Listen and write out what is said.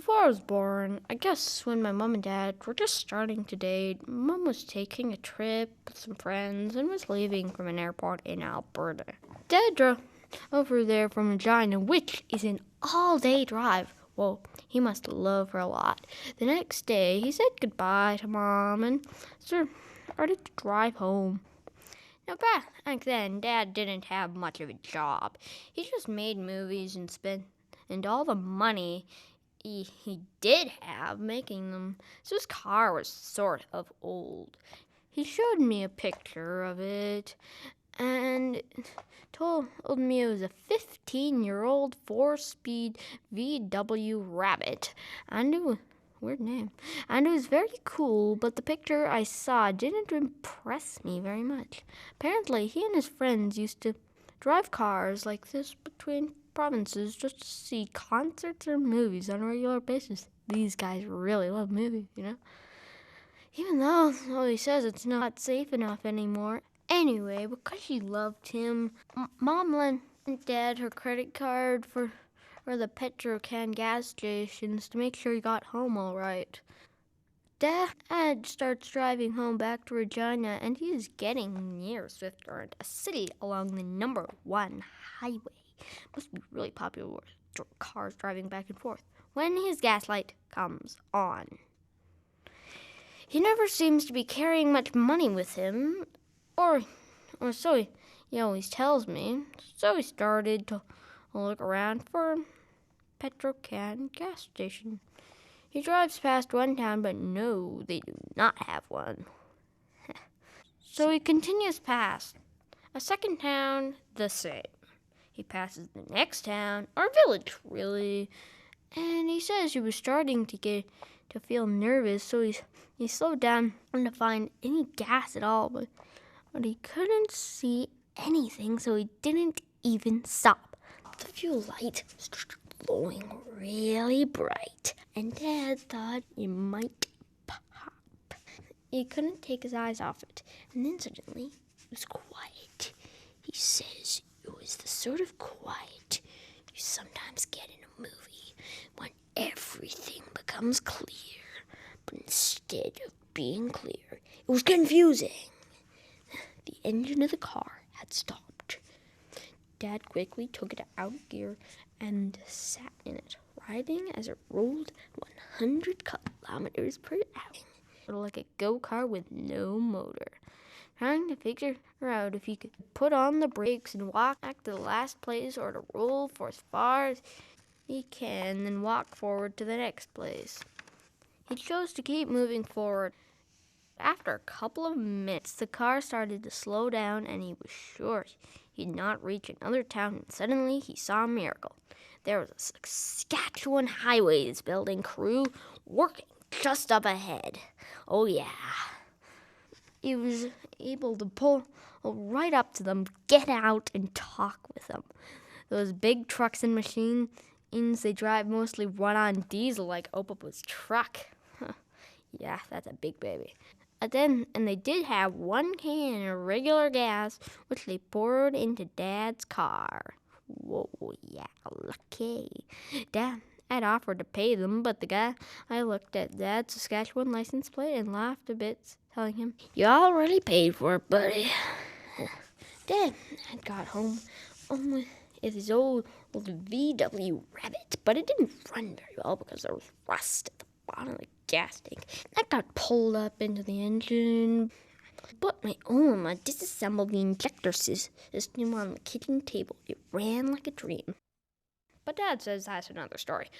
Before I was born, I guess when my mom and dad were just starting to date, Mom was taking a trip with some friends and was leaving from an airport in Alberta. Dad drove over there from Regina, which is an all-day drive. Well, he must love her a lot. The next day, he said goodbye to Mom and started to drive home. Now, back then, Dad didn't have much of a job. He just made movies and spent all the money he did have making them, so his car was sort of old. He showed me a picture of it and told me it was a 15-year-old 4-speed VW Rabbit. I knew, weird name, and it was very cool, but the picture I saw didn't impress me very much. Apparently, he and his friends used to drive cars like this between provinces just to see concerts or movies on a regular basis. These guys really love movies, Even though he says it's not safe enough anymore. Anyway, because she loved him, Mom lent Dad her credit card for the Petro-Can gas stations to make sure he got home all right. Dad starts driving home back to Regina, and he is getting near Swift Current, a city along the number 1 highway. Must be really popular with cars driving back and forth. When his gas light comes on, he never seems to be carrying much money with him, or so he always tells me. So he started to look around for a Petro-Can gas station. He drives past one town, but no, they do not have one. So he continues past a second town, the same. He passes the next town, or village, really, and he says he was starting to feel nervous, so he slowed down to find any gas at all, but he couldn't see anything, so he didn't even stop. The fuel light started glowing really bright, and Dad thought it might pop. He couldn't take his eyes off it, and then suddenly it was quiet. He says it was the sort of quiet you sometimes get in a movie when everything becomes clear, but instead of being clear, it was confusing. The engine of the car had stopped. Dad quickly took it out of gear and sat in it, riding as it rolled 100 kilometers per hour, like a go-kart with no motor. Trying to figure out if he could put on the brakes and walk back to the last place, or to roll for as far as he can, then walk forward to the next place. He chose to keep moving forward. After a couple of minutes, the car started to slow down, and he was sure he'd not reach another town, and suddenly he saw a miracle. There was a Saskatchewan Highways building crew working just up ahead. Oh yeah. He was able to pull right up to them, get out, and talk with them. Those big trucks and machines they drive mostly run on diesel, like Opapa's truck. Yeah, that's a big baby. And they did have 1 can of regular gas, which they poured into Dad's car. Whoa, yeah, lucky. Dad had offered to pay them, but the guy looked at Dad's Saskatchewan license plate and laughed a bit, telling him, "You already paid for it, buddy." Dad had got home with his old VW Rabbit, but it didn't run very well because there was rust at the bottom of the gas tank. That got pulled up into the engine. But my disassembled the injector system on the kitchen table. It ran like a dream. But Dad says that's another story.